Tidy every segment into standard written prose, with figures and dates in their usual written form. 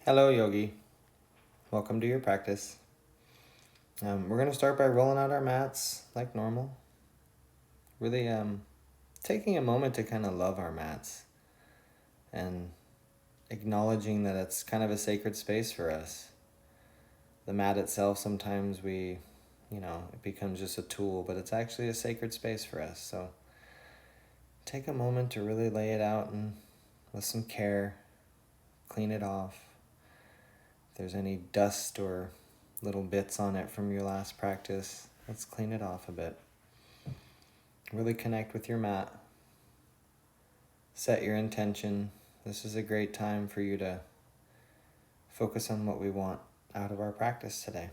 Hello, Yogi. Welcome to your practice. We're going to start by rolling out our mats like normal. Really taking a moment to kind of love our mats and acknowledging that it's kind of a sacred space for us. The mat itself, sometimes it becomes just a tool, but it's actually a sacred space for us. So take a moment to really lay it out and with some care, clean it off. If there's any dust or little bits on it from your last practice, let's clean it off a bit. Really connect with your mat. Set your intention. This is a great time for you to focus on what we want out of our practice today.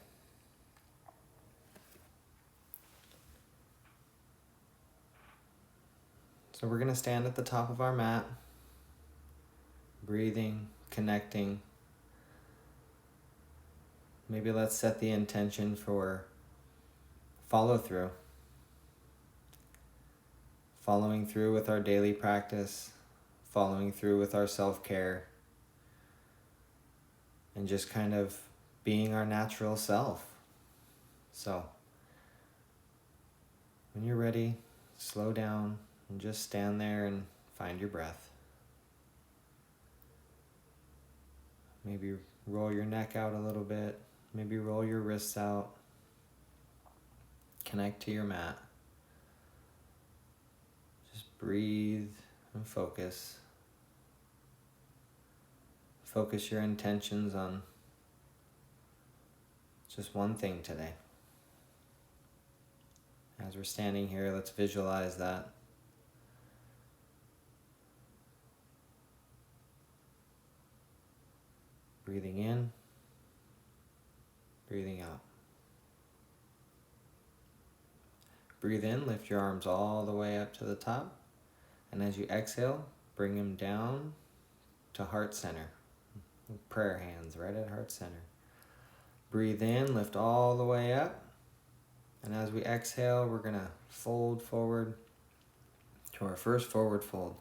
So we're going to stand at the top of our mat, breathing, connecting. Maybe let's set the intention for follow through. Following through with our daily practice, following through with our self-care, and just kind of being our natural self. So, when you're ready, slow down and just stand there and find your breath. Maybe roll your neck out a little bit, maybe roll your wrists out. Connect to your mat. Just breathe and focus. Focus your intentions on just one thing today. As we're standing here, let's visualize that. Breathing in, breathing out. Breathe in, lift your arms all the way up to the top. And as you exhale, bring them down to heart center. Prayer hands right at heart center. Breathe in, lift all the way up. And as we exhale, we're going to fold forward to our first forward fold.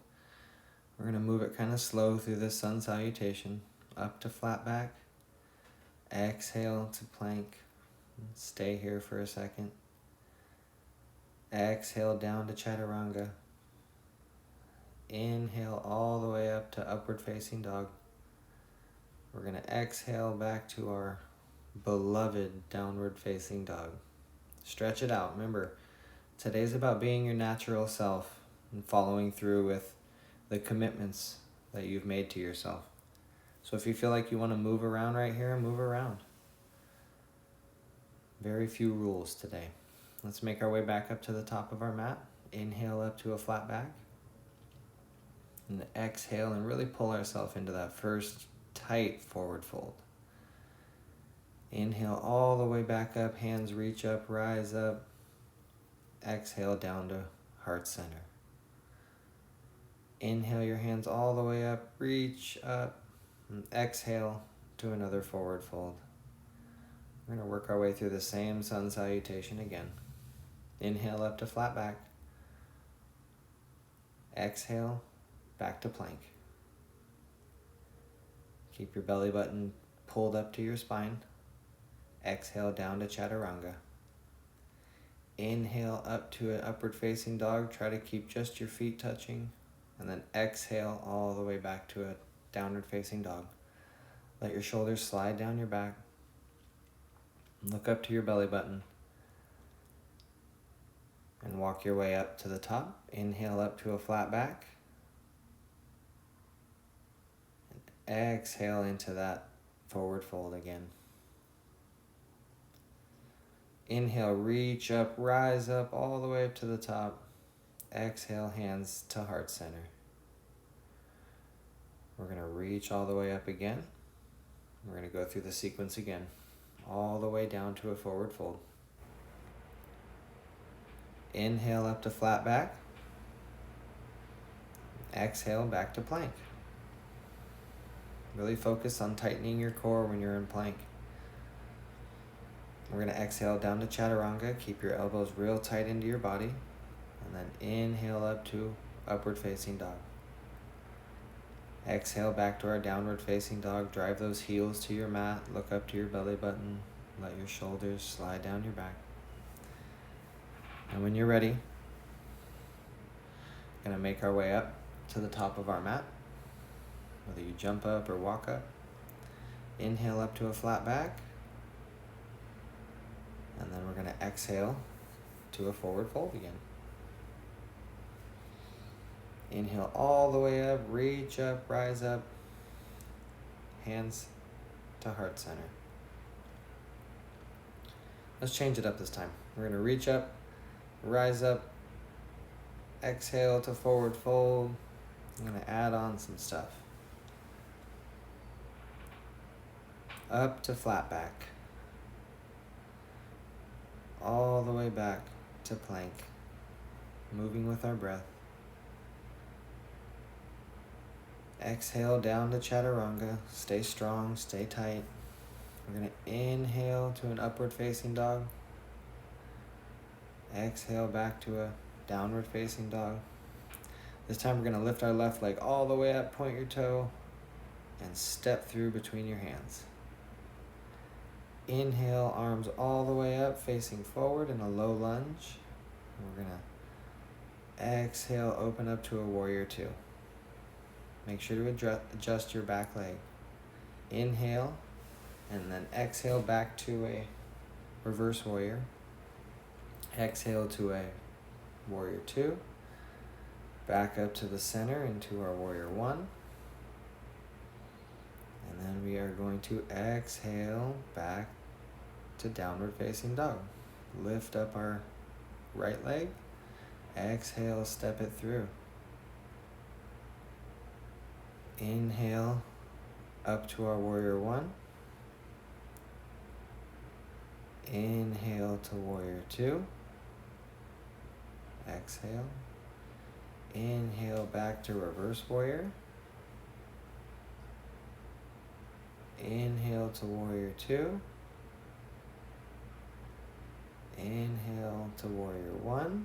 We're going to move it kind of slow through this sun salutation. Up to flat back. Exhale to plank. Stay here for a second. Exhale down to Chaturanga. Inhale all the way up to upward facing dog. We're going to exhale back to our beloved downward facing dog. Stretch it out. Remember, today's about being your natural self and following through with the commitments that you've made to yourself. So if you feel like you want to move around right here, move around. Very few rules today. Let's make our way back up to the top of our mat. Inhale up to a flat back. And exhale and really pull ourselves into that first tight forward fold. Inhale all the way back up, hands reach up, rise up. Exhale down to heart center. Inhale your hands all the way up, reach up. And exhale to another forward fold. We're going to work our way through the same sun salutation again. Inhale up to flat back. Exhale back to plank. Keep your belly button pulled up to your spine. Exhale down to Chaturanga. Inhale up to an upward facing dog. Try to keep just your feet touching. And then exhale all the way back to a downward facing dog. Let your shoulders slide down your back. Look up to your belly button. And walk your way up to the top. Inhale up to a flat back. And exhale into that forward fold again. Inhale, reach up, rise up, all the way up to the top. Exhale, hands to heart center. We're going to reach all the way up again. We're going to go through the sequence again, all the way down to a forward fold. Inhale up to flat back. Exhale back to plank. Really focus on tightening your core when you're in plank. We're going to exhale down to Chaturanga. Keep your elbows real tight into your body. And then inhale up to upward facing dog. Exhale back to our downward facing dog. Drive those heels to your mat. Look up to your belly button. Let your shoulders slide down your back. And when you're ready, we're going to make our way up to the top of our mat. Whether you jump up or walk up. Inhale up to a flat back. And then we're going to exhale to a forward fold again. Inhale all the way up, reach up, rise up. Hands to heart center. Let's change it up this time. We're going to reach up, rise up, exhale to forward fold. I'm going to add on some stuff. Up to flat back. All the way back to plank. Moving with our breath. Exhale down to Chaturanga. Stay strong, stay tight. We're going to inhale to an upward facing dog. Exhale back to a downward facing dog. This time we're going to lift our left leg all the way up, point your toe, and step through between your hands. Inhale, arms all the way up, facing forward in a low lunge. We're going to exhale, open up to a warrior two. Make sure to adjust your back leg. Inhale, and then exhale back to a reverse warrior. Exhale to a warrior two. Back up to the center into our warrior one. And then we are going to exhale back to downward facing dog. Lift up our right leg. Exhale, step it through. Inhale up to our warrior one. Inhale to warrior two. Exhale. Inhale back to reverse warrior. Inhale to warrior two. Inhale to warrior one.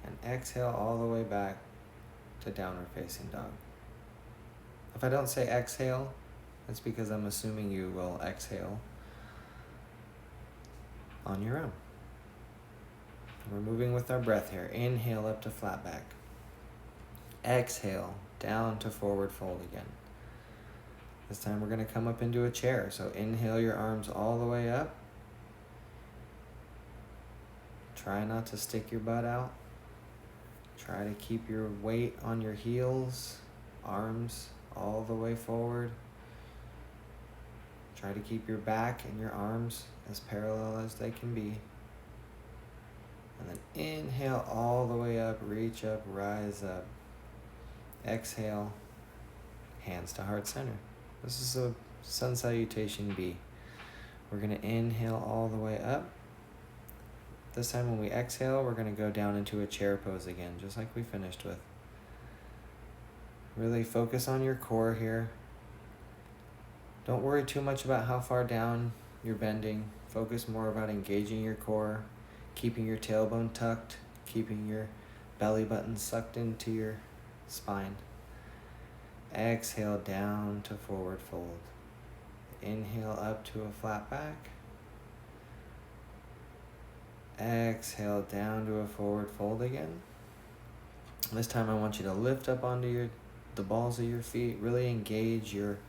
And exhale all the way back to downward facing dog. If I don't say exhale, it's because I'm assuming you will exhale on your own. We're moving with our breath here. Inhale up to flat back. Exhale down to forward fold again. This time we're going to come up into a chair. So inhale your arms all the way up. Try not to stick your butt out. Try to keep your weight on your heels, arms all the way forward. Try to keep your back and your arms as parallel as they can be. And then inhale all the way up, reach up, rise up. Exhale, hands to heart center. This is a sun salutation B. We're going to inhale all the way up. This time when we exhale, we're going to go down into a chair pose again, just like we finished with. Really focus on your core here. Don't worry too much about how far down you're bending. Focus more about engaging your core, keeping your tailbone tucked, keeping your belly button sucked into your spine. Exhale down to forward fold. Inhale up to a flat back. Exhale down to a forward fold again. This time I want you to lift up onto the balls of your feet. Really engage your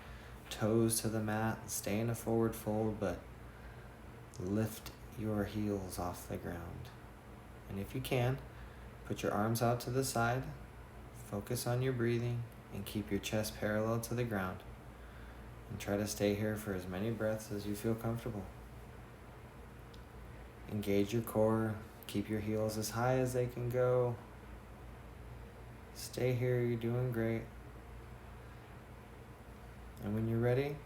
toes to the mat. Stay in a forward fold, but lift your heels off the ground. And if you can, put your arms out to the side. Focus on your breathing and keep your chest parallel to the ground. And try to stay here for as many breaths as you feel comfortable. Engage your core. Keep your heels as high as they can go. Stay here, you're doing great. And when you're ready,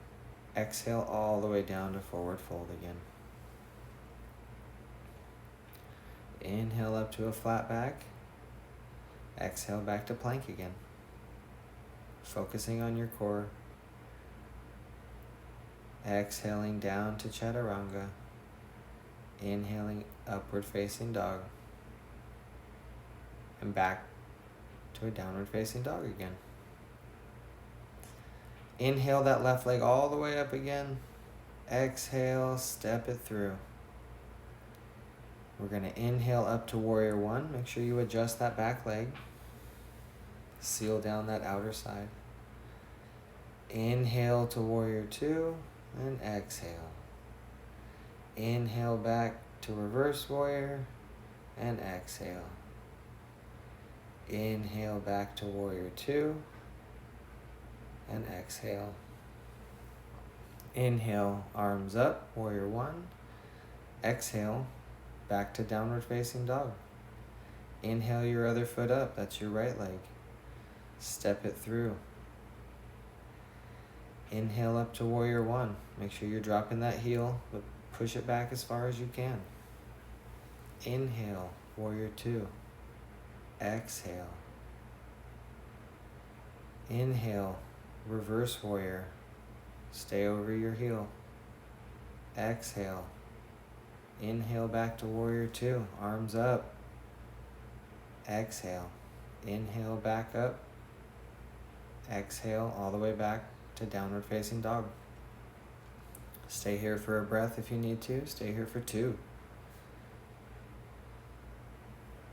exhale all the way down to forward fold again. Inhale up to a flat back. Exhale back to plank again. Focusing on your core. Exhaling down to Chaturanga. Inhaling upward facing dog. And back to a downward facing dog again. Inhale that left leg all the way up again. Exhale, step it through. We're going to inhale up to warrior one. Make sure you adjust that back leg. Seal down that outer side. Inhale to warrior two and exhale. Inhale back to reverse warrior and exhale. Inhale back to warrior two and exhale. Inhale, arms up, warrior one. Exhale, back to downward facing dog. Inhale your other foot up, that's your right leg. Step it through. Inhale up to warrior one. Make sure you're dropping that heel, but push it back as far as you can. Inhale, warrior two. Exhale. Inhale, reverse warrior. Stay over your heel. Exhale. Inhale back to warrior two. Arms up. Exhale. Inhale back up. Exhale all the way back to downward facing dog. Stay here for a breath if you need to. Stay here for two.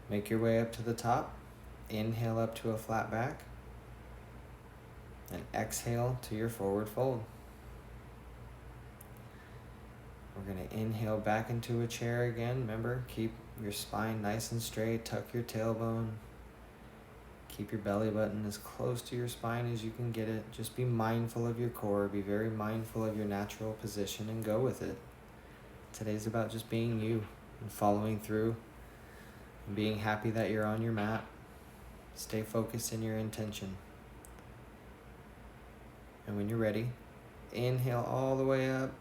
Make your way up to the top. Inhale up to a flat back. And exhale to your forward fold. We're going to inhale back into a chair again. Remember, keep your spine nice and straight. Tuck your tailbone. Keep your belly button as close to your spine as you can get it. Just be mindful of your core. Be very mindful of your natural position and go with it. Today's about just being you and following through and being happy that you're on your mat. Stay focused in your intention. And when you're ready, inhale all the way up.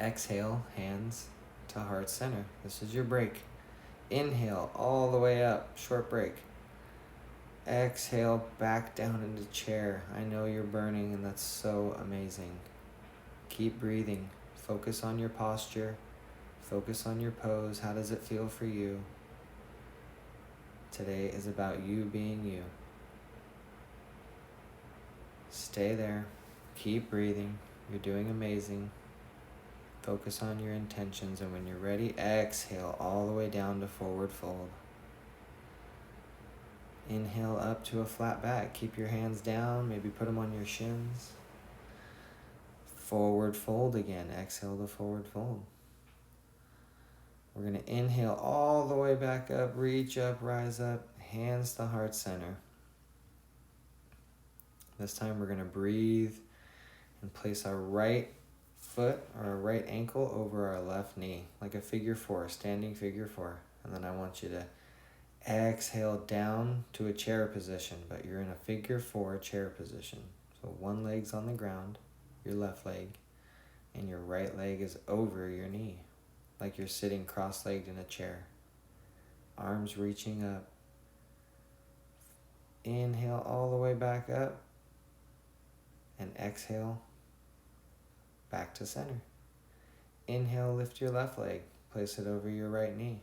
Exhale, hands to heart center. This is your break. Inhale all the way up, short break. Exhale back down into chair. I know you're burning and that's so amazing. Keep breathing. Focus on your posture. Focus on your pose. How does it feel for you? Today is about you being you. Stay there. Keep breathing. You're doing amazing. Focus on your intentions, and when you're ready, exhale all the way down to forward fold. Inhale up to a flat back. Keep your hands down, maybe put them on your shins. Forward fold again. Exhale to forward fold. We're going to inhale all the way back up, reach up, rise up, hands to heart center. This time we're going to breathe and place our right foot or our right ankle over our left knee, like a figure four, standing figure four. And then I want you to exhale down to a chair position, but you're in a figure four chair position. So one leg's on the ground, your left leg, and your right leg is over your knee, like you're sitting cross-legged in a chair. Arms reaching up. Inhale all the way back up, and exhale back to center. Inhale, lift your left leg, place it over your right knee,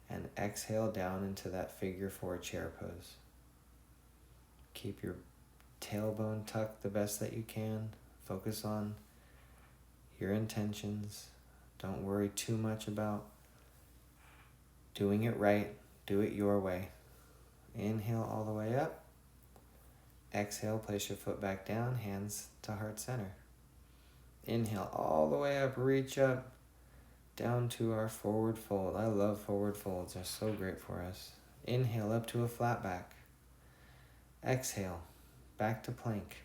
and exhale down into that figure four chair pose. Keep your tailbone tucked the best that you can. Focus on your intentions. Don't worry too much about doing it right. Do it your way. Inhale all the way up. Exhale, place your foot back down, hands to heart center. Inhale all the way up, reach up, down to our forward fold. I love forward folds, they're so great for us. Inhale up to a flat back. Exhale, back to plank.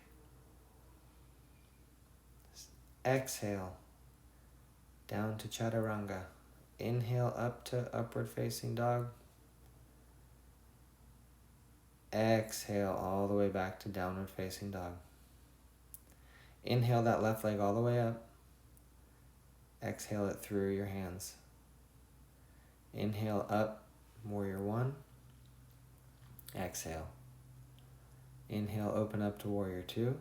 Exhale, down to Chaturanga. Inhale up to upward facing dog. Exhale all the way back to downward facing dog. Inhale that left leg all the way up. Exhale it through your hands. Inhale up, warrior one. Exhale. Inhale, open up to warrior two.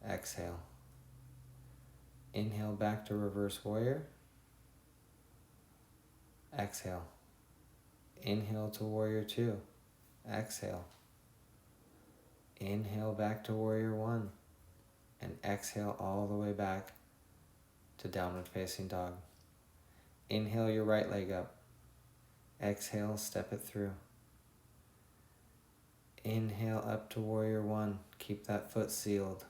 Exhale. Inhale back to reverse warrior. Exhale. Inhale to warrior two. Exhale. Inhale back to warrior one. And exhale all the way back to downward facing dog. Inhale your right leg up. Exhale, step it through. Inhale up to warrior one. Keep that foot sealed.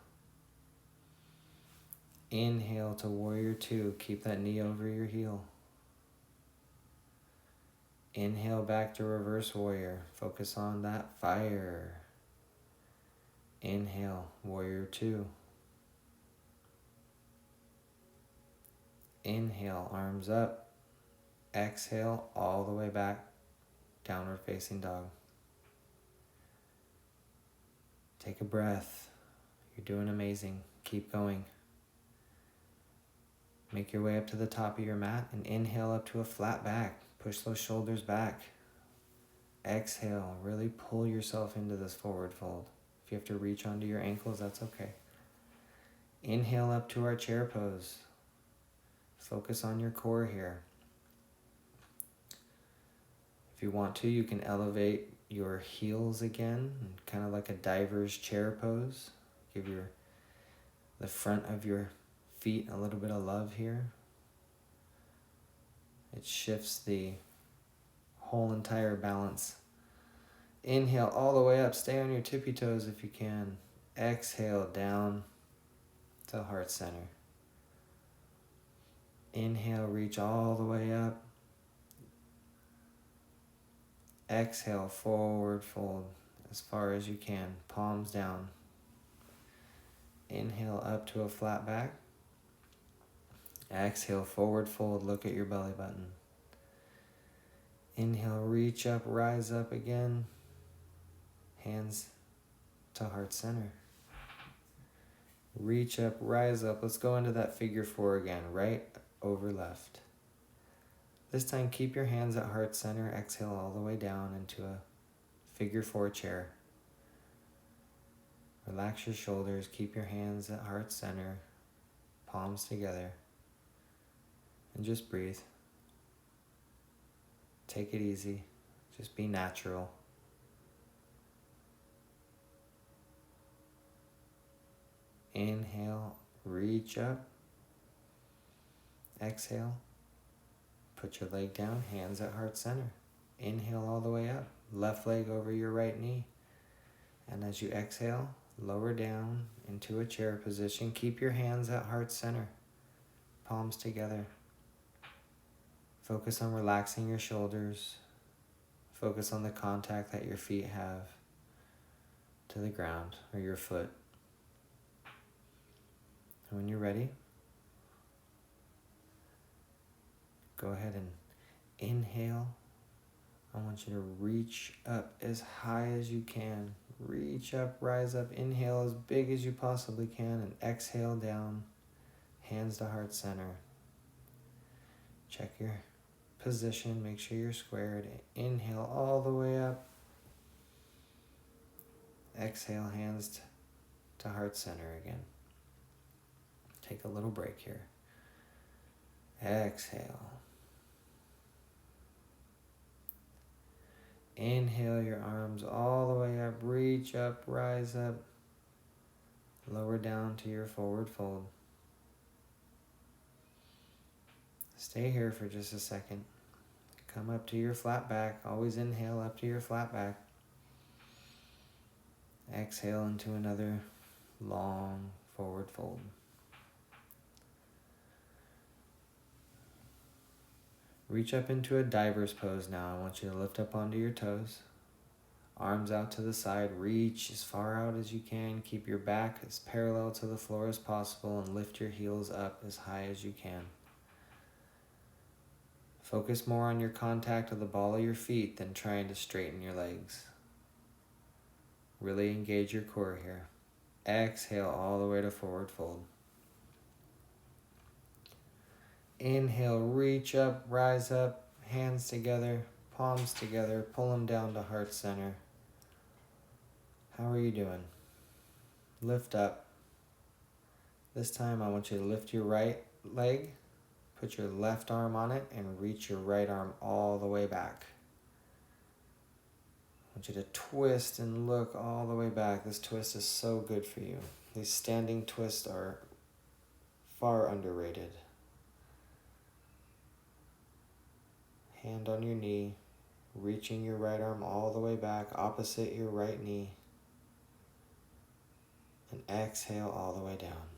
Inhale to warrior two. Keep that knee over your heel. Inhale back to reverse warrior. Focus on that fire. Inhale, warrior two. Inhale, arms up. Exhale all the way back, downward facing dog. Take a breath. You're doing amazing. Keep going. Make your way up to the top of your mat and inhale up to a flat back. Push those shoulders back. Exhale, really pull yourself into this forward fold. If you have to reach onto your ankles, that's okay. Inhale up to our chair pose. Focus on your core here. If you want to, you can elevate your heels again, kind of like a diver's chair pose. Give the front of your feet a little bit of love here. It shifts the whole entire balance. Inhale all the way up. Stay on your tippy toes if you can. Exhale down to heart center. Inhale, reach all the way up. Exhale, forward fold as far as you can, palms down. Inhale up to a flat back. Exhale, forward fold, look at your belly button. Inhale, reach up, rise up again. Hands to heart center. Reach up, rise up. Let's go into that figure four again, right over left. This time, keep your hands at heart center. Exhale all the way down into a figure four chair. Relax your shoulders. Keep your hands at heart center. Palms together. And just breathe. Take it easy. Just be natural. Inhale, reach up. Exhale. Put your leg down, hands at heart center. Inhale all the way up, left leg over your right knee. And as you exhale, lower down into a chair position. Keep your hands at heart center, palms together. Focus on relaxing your shoulders. Focus on the contact that your feet have to the ground or your foot. And when you're ready, go ahead and inhale. I want you to reach up as high as you can. Reach up, rise up. Inhale as big as you possibly can and exhale down. Hands to heart center. Check your position. Make sure you're squared. Inhale all the way up. Exhale, hands to heart center again. Take a little break here. Exhale. Inhale your arms all the way up. Reach up, rise up. Lower down to your forward fold. Stay here for just a second. Come up to your flat back. Always inhale up to your flat back. Exhale into another long forward fold. Reach up into a diver's pose now. I want you to lift up onto your toes. Arms out to the side. Reach as far out as you can. Keep your back as parallel to the floor as possible and lift your heels up as high as you can. Focus more on your contact of the ball of your feet than trying to straighten your legs. Really engage your core here. Exhale all the way to forward fold. Inhale, reach up, rise up, hands together, palms together, pull them down to heart center. How are you doing? Lift up. This time I want you to lift your right leg, put your left arm on it, and reach your right arm all the way back. want you to twist and look all the way back. This twist is so good for you. These standing twists are far underrated. Hand on your knee, reaching your right arm all the way back, opposite your right knee. And exhale all the way down.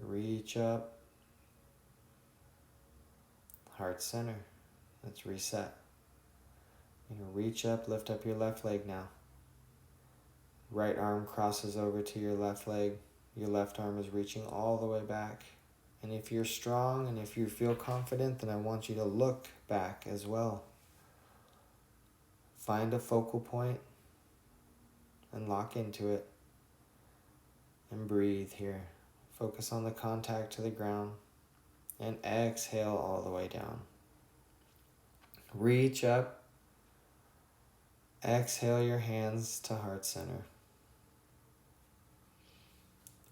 Reach up. Heart center. Let's reset. You're going to reach up, lift up your left leg now. Right arm crosses over to your left leg. Your left arm is reaching all the way back. And if you're strong and if you feel confident, then I want you to look back as well. Find a focal point and lock into it. And breathe here. Focus on the contact to the ground. And exhale all the way down. Reach up. Exhale your hands to heart center.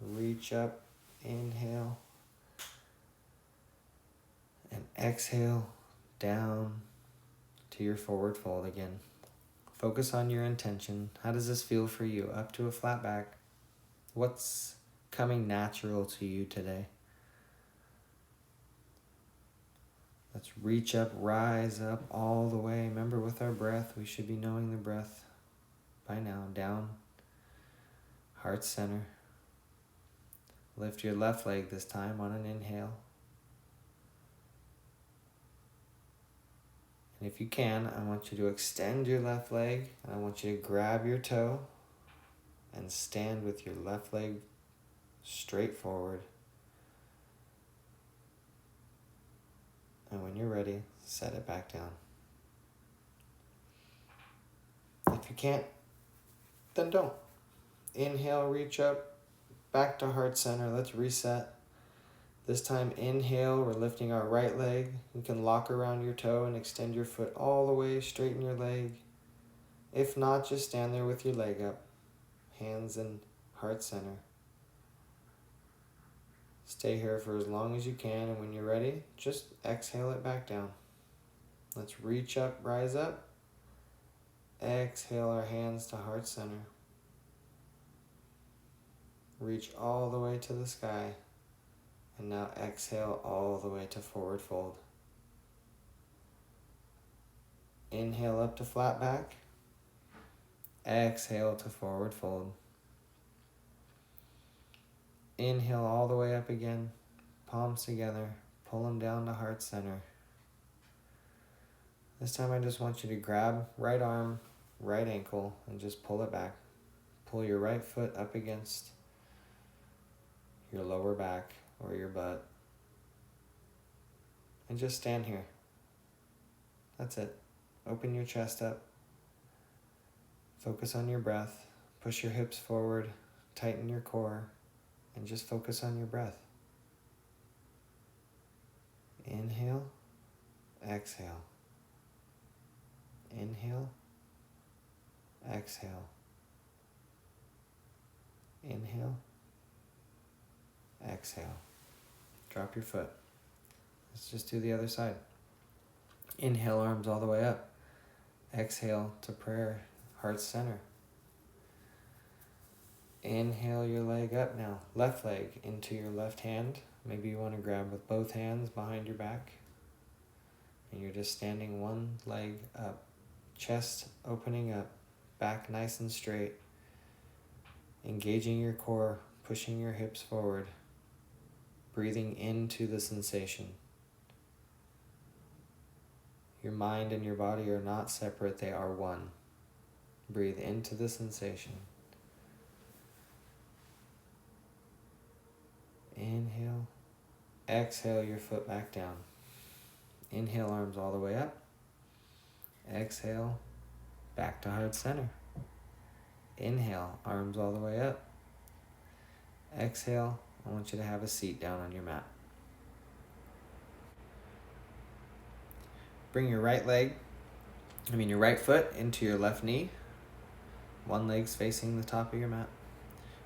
Reach up. Inhale. And exhale down to your forward fold again. Focus on your intention. How does this feel for you? Up to a flat back. What's coming natural to you today? Let's reach up, rise up all the way. Remember, with our breath, we should be knowing the breath by now. Down, heart center. Lift your left leg this time on an inhale. And if you can, I want you to extend your left leg. And I want you to grab your toe and stand with your left leg straight forward. And when you're ready, set it back down. If you can't, then don't. Inhale, reach up, back to heart center. Let's reset. This time, inhale, we're lifting our right leg. You can lock around your toe and extend your foot all the way, straighten your leg. If not, just stand there with your leg up, hands in heart center. Stay here for as long as you can, and when you're ready, just exhale it back down. Let's reach up, rise up. Exhale our hands to heart center. Reach all the way to the sky. And now exhale all the way to forward fold. Inhale up to flat back. Exhale to forward fold. Inhale all the way up again. Palms together. Pull them down to heart center. This time I just want you to grab right arm, right ankle, and just pull it back. Pull your right foot up against your lower back or your butt. And just stand here. That's it. Open your chest up. Focus on your breath. Push your hips forward. Tighten your core. And just focus on your breath. Inhale. Exhale. Inhale. Exhale. Inhale. Exhale. Drop your foot. Let's just do the other side. Inhale, arms all the way up. Exhale to prayer, heart center. Inhale your leg up now. Left leg into your left hand. Maybe you want to grab with both hands behind your back. And you're just standing one leg up. Chest opening up. Back nice and straight. Engaging your core. Pushing your hips forward. Breathing into the sensation. Your mind and your body are not separate. They are one. Breathe into the sensation. Inhale. Exhale your foot back down. Inhale, arms all the way up. Exhale, back to heart center. Inhale, arms all the way up. Exhale, I want you to have a seat down on your mat. Bring your right foot into your left knee. One leg's facing the top of your mat.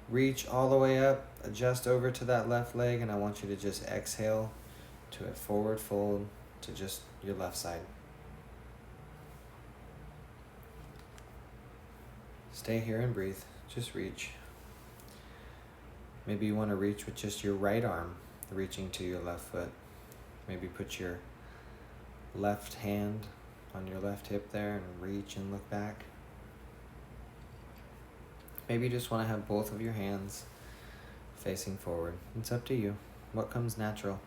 Reach all the way up, adjust over to that left leg, and I want you to just exhale to a forward fold to just your left side. Stay here and breathe. Just reach. Maybe you want to reach with just your right arm, reaching to your left foot. Maybe put your left hand on your left hip there and reach and look back. Maybe you just want to have both of your hands facing forward. It's up to you. What comes natural?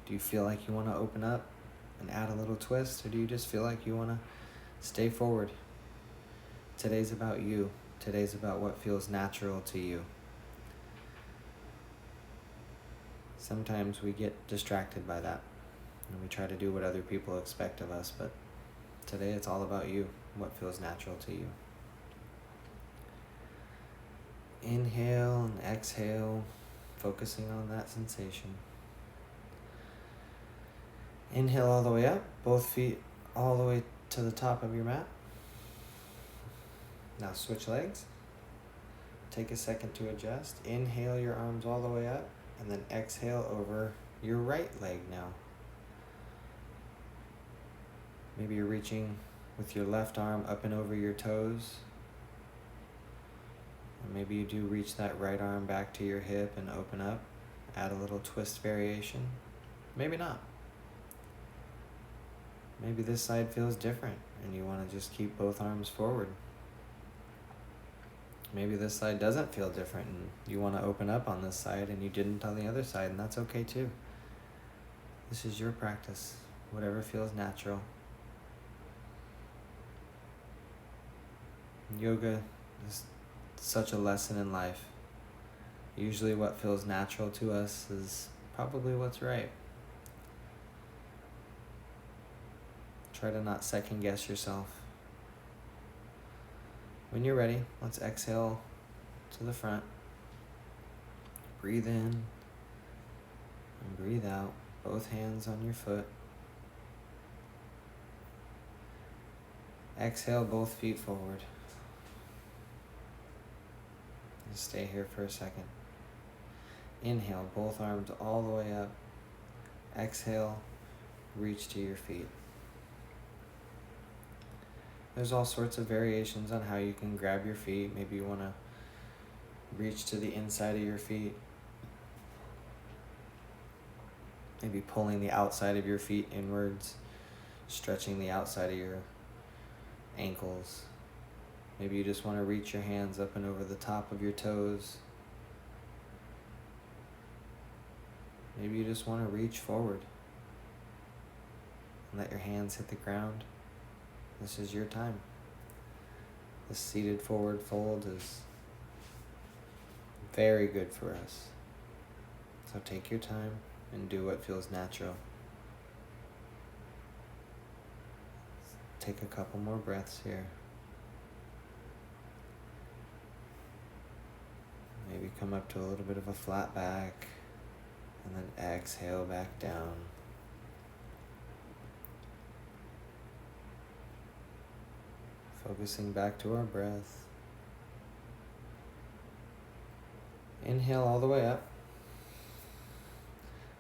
Do you feel like you want to open up and add a little twist, or do you just feel like you want to stay forward? Today's about you. Today's about what feels natural to you. Sometimes we get distracted by that, and we try to do what other people expect of us, but today it's all about you, what feels natural to you. Inhale and exhale, focusing on that sensation. Inhale all the way up, both feet all the way to the top of your mat. Now switch legs. Take a second to adjust. Inhale your arms all the way up, and then exhale over your right leg now. Maybe you're reaching with your left arm up and over your toes. Or maybe you do reach that right arm back to your hip and open up. Add a little twist variation. Maybe not. Maybe this side feels different and you want to just keep both arms forward. Maybe this side doesn't feel different and you want to open up on this side and you didn't on the other side, and that's okay too. This is your practice, whatever feels natural. Yoga is such a lesson in life. Usually what feels natural to us is probably what's right. Try to not second guess yourself. When you're ready, let's exhale to the front. Breathe in and breathe out. Both hands on your foot. Exhale, both feet forward. And stay here for a second. Inhale, both arms all the way up. Exhale, reach to your feet. There's all sorts of variations on how you can grab your feet. Maybe you want to reach to the inside of your feet. Maybe pulling the outside of your feet inwards, stretching the outside of your ankles. Maybe you just want to reach your hands up and over the top of your toes. Maybe you just want to reach forward and let your hands hit the ground. This is your time. The seated forward fold is very good for us. So take your time and do what feels natural. Take a couple more breaths here. Maybe come up to a little bit of a flat back, and then exhale back down. Focusing back to our breath. Inhale all the way up.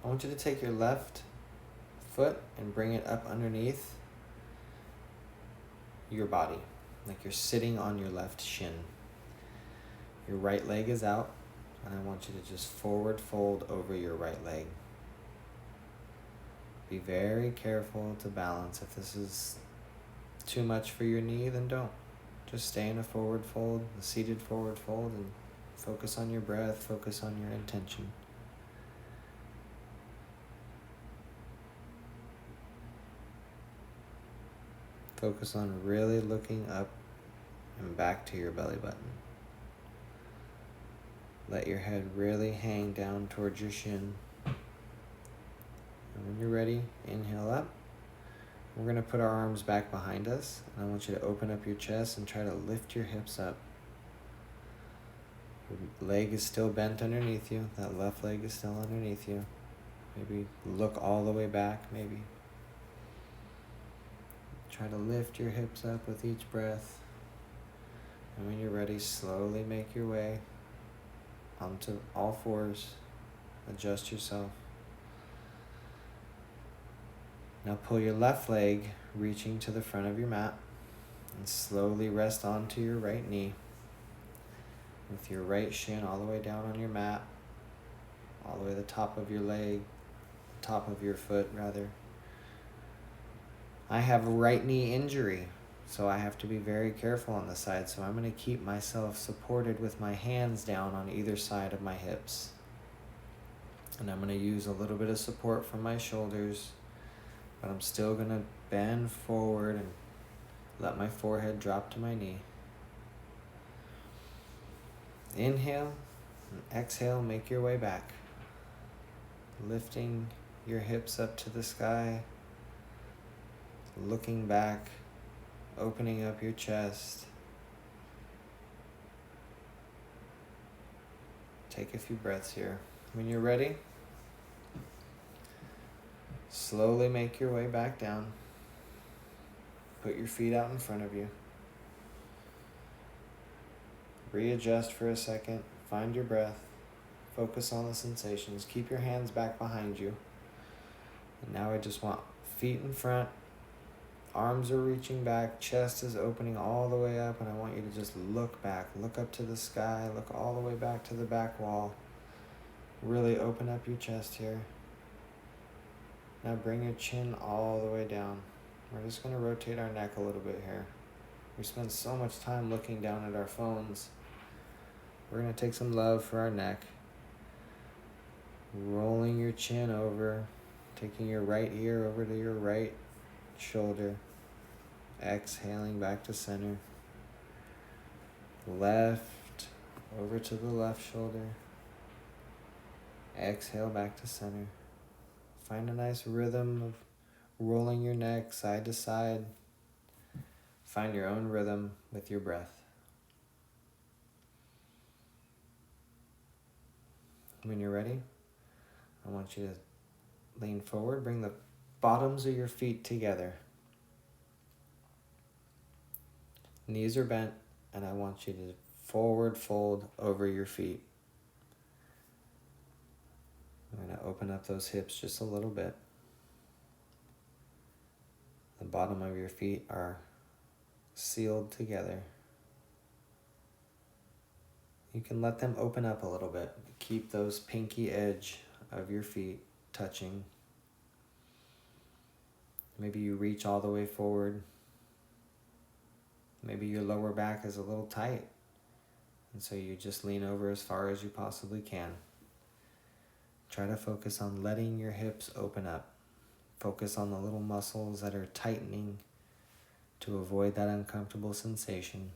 I want you to take your left foot and bring it up underneath your body, like you're sitting on your left shin. Your right leg is out, and I want you to just forward fold over your right leg. Be very careful to balance. If this is too much for your knee, then don't. Just stay in a forward fold, a seated forward fold, and focus on your breath, focus on your intention. Focus on really looking up and back to your belly button. Let your head really hang down towards your shin. And when you're ready, inhale up. We're going to put our arms back behind us, and I want you to open up your chest and try to lift your hips up. Your leg is still bent underneath you. That left leg is still underneath you. Maybe look all the way back, maybe. Try to lift your hips up with each breath. And when you're ready, slowly make your way onto all fours. Adjust yourself. Now pull your left leg, reaching to the front of your mat, and slowly rest onto your right knee. with your right shin all the way down on your mat, all the way to the top of your leg, top of your foot rather. I have a right knee injury, so I have to be very careful on the side, so I'm going to keep myself supported with my hands down on either side of my hips. And I'm going to use a little bit of support from my shoulders, but I'm still going to bend forward and let my forehead drop to my knee. Inhale and exhale, make your way back. Lifting your hips up to the sky, looking back, opening up your chest. Take a few breaths here. When you're ready, slowly make your way back down. Put your feet out in front of you. Readjust for a second. Find your breath. Focus on the sensations. Keep your hands back behind you. And now I just want feet in front. Arms are reaching back. Chest is opening all the way up. And I want you to just look back. Look up to the sky. Look all the way back to the back wall. Really open up your chest here. Now bring your chin all the way down. We're just going to rotate our neck a little bit here. We spend so much time looking down at our phones. We're going to take some love for our neck. Rolling your chin over. Taking your right ear over to your right shoulder. Exhaling back to center. Left over to the left shoulder. Exhale back to center. Find a nice rhythm of rolling your neck side to side. Find your own rhythm with your breath. When you're ready, I want you to lean forward. Bring the bottoms of your feet together. Knees are bent, and I want you to forward fold over your feet. I'm going to open up those hips just a little bit. The bottom of your feet are sealed together. You can let them open up a little bit. Keep those pinky edge of your feet touching. Maybe you reach all the way forward. Maybe your lower back is a little tight, and so you just lean over as far as you possibly can. Try to focus on letting your hips open up. Focus on the little muscles that are tightening to avoid that uncomfortable sensation.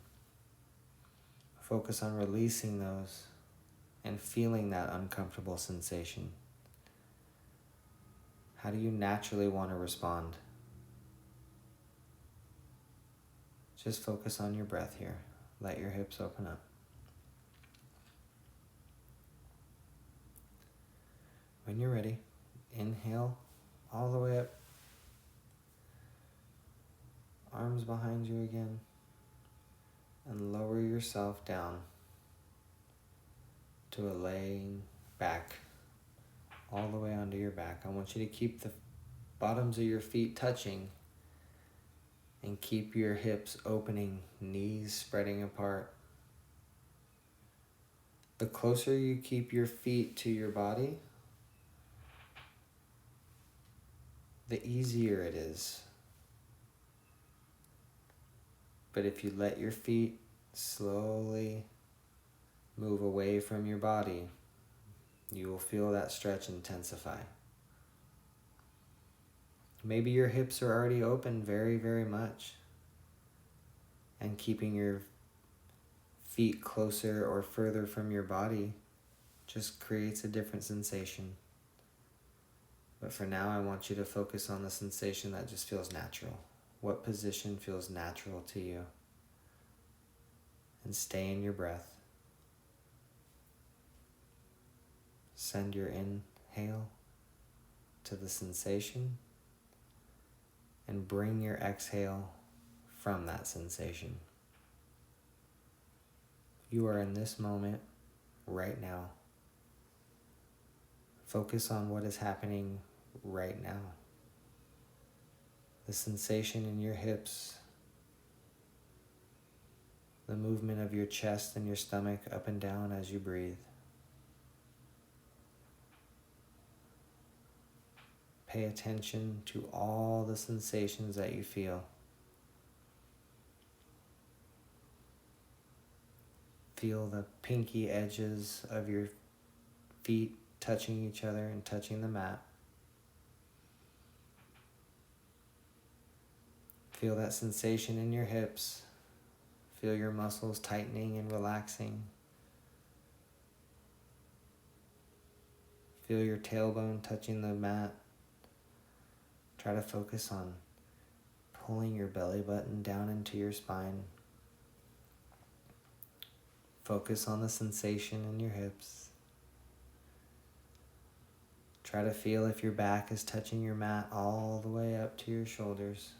Focus on releasing those and feeling that uncomfortable sensation. How do you naturally want to respond? Just focus on your breath here. Let your hips open up. When you're ready, inhale all the way up. Arms behind you again. And lower yourself down to a laying back all the way onto your back. I want you to keep the bottoms of your feet touching and keep your hips opening, knees spreading apart. The closer you keep your feet to your body, the easier it is. But if you let your feet slowly move away from your body, you will feel that stretch intensify. Maybe your hips are already open very, very much, and keeping your feet closer or further from your body just creates a different sensation. But for now, I want you to focus on the sensation that just feels natural. What position feels natural to you? And stay in your breath. Send your inhale to the sensation and bring your exhale from that sensation. You are in this moment right now. Focus on what is happening right now. The sensation in your hips, the movement of your chest and your stomach up and down as you breathe. Pay attention to all the sensations that you feel. Feel the pinky edges of your feet touching each other and touching the mat. Feel that sensation in your hips. Feel your muscles tightening and relaxing. Feel your tailbone touching the mat. Try to focus on pulling your belly button down into your spine. Focus on the sensation in your hips. Try to feel if your back is touching your mat all the way up to your shoulders.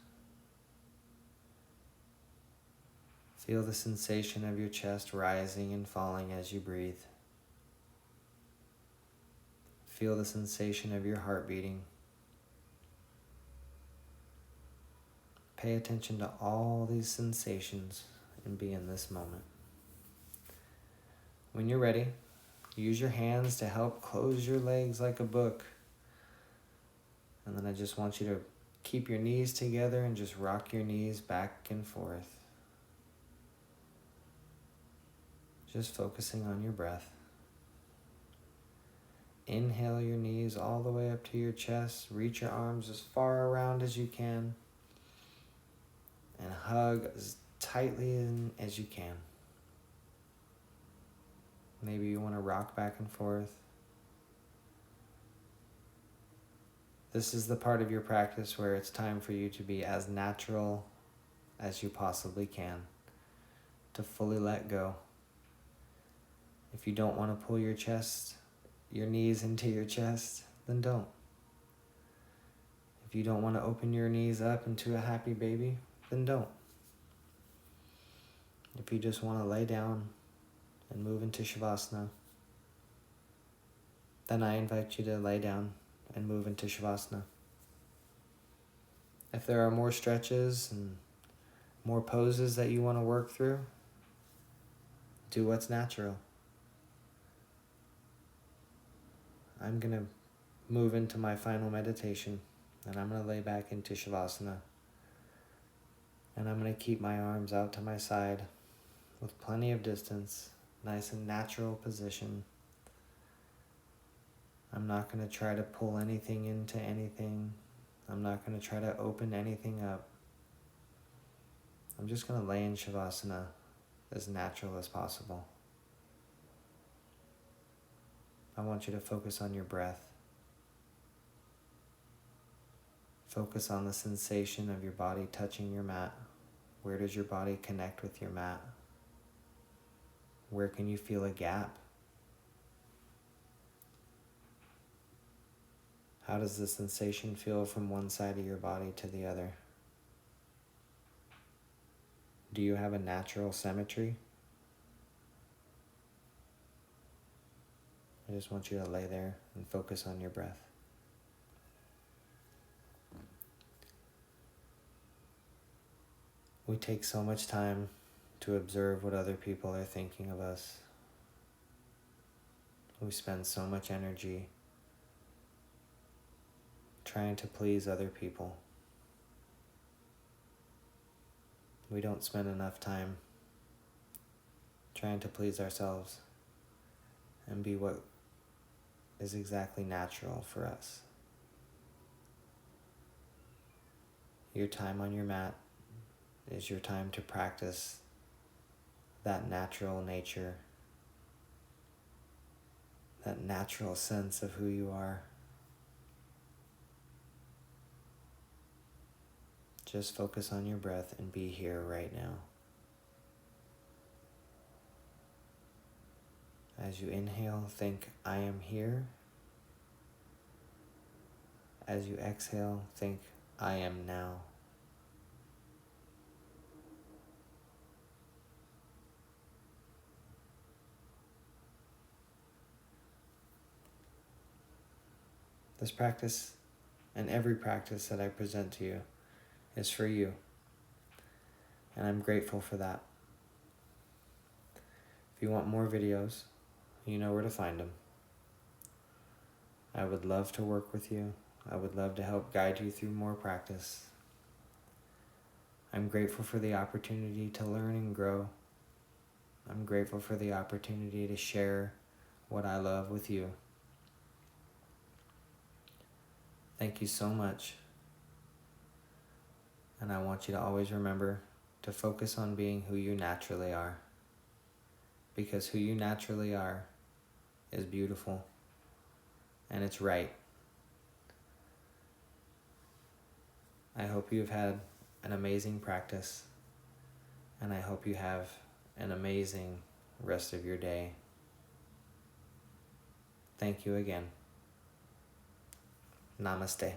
Feel the sensation of your chest rising and falling as you breathe. Feel the sensation of your heart beating. Pay attention to all these sensations and be in this moment. When you're ready, use your hands to help close your legs like a book. And then I just want you to keep your knees together and just rock your knees back and forth. Just focusing on your breath. Inhale your knees all the way up to your chest. Reach your arms as far around as you can. And hug as tightly in as you can. Maybe you want to rock back and forth. This is the part of your practice where it's time for you to be as natural as you possibly can. To fully let go. If you don't want to pull your knees into your chest, then don't. If you don't want to open your knees up into a happy baby, then don't. If you just want to lay down and move into Shavasana, then I invite you to lay down and move into Shavasana. If there are more stretches and more poses that you want to work through, do what's natural. I'm going to move into my final meditation, and I'm going to lay back into Shavasana. And I'm going to keep my arms out to my side with plenty of distance, nice and natural position. I'm not going to try to pull anything into anything. I'm not going to try to open anything up. I'm just going to lay in Shavasana as natural as possible. I want you to focus on your breath. Focus on the sensation of your body touching your mat. Where does your body connect with your mat? Where can you feel a gap? How does the sensation feel from one side of your body to the other? Do you have a natural symmetry? I just want you to lay there and focus on your breath. We take so much time to observe what other people are thinking of us. We spend so much energy trying to please other people. We don't spend enough time trying to please ourselves and be what is exactly natural for us. Your time on your mat is your time to practice that natural nature, that natural sense of who you are. Just focus on your breath and be here right now. As you inhale, think, I am here. As you exhale, think, I am now. This practice and every practice that I present to you is for you. And I'm grateful for that. If you want more videos, you know where to find them. I would love to work with you. I would love to help guide you through more practice. I'm grateful for the opportunity to learn and grow. I'm grateful for the opportunity to share what I love with you. Thank you so much. And I want you to always remember to focus on being who you naturally are. Because who you naturally are is beautiful. And it's right. I hope you've had an amazing practice. And I hope you have an amazing rest of your day. Thank you again. Namaste.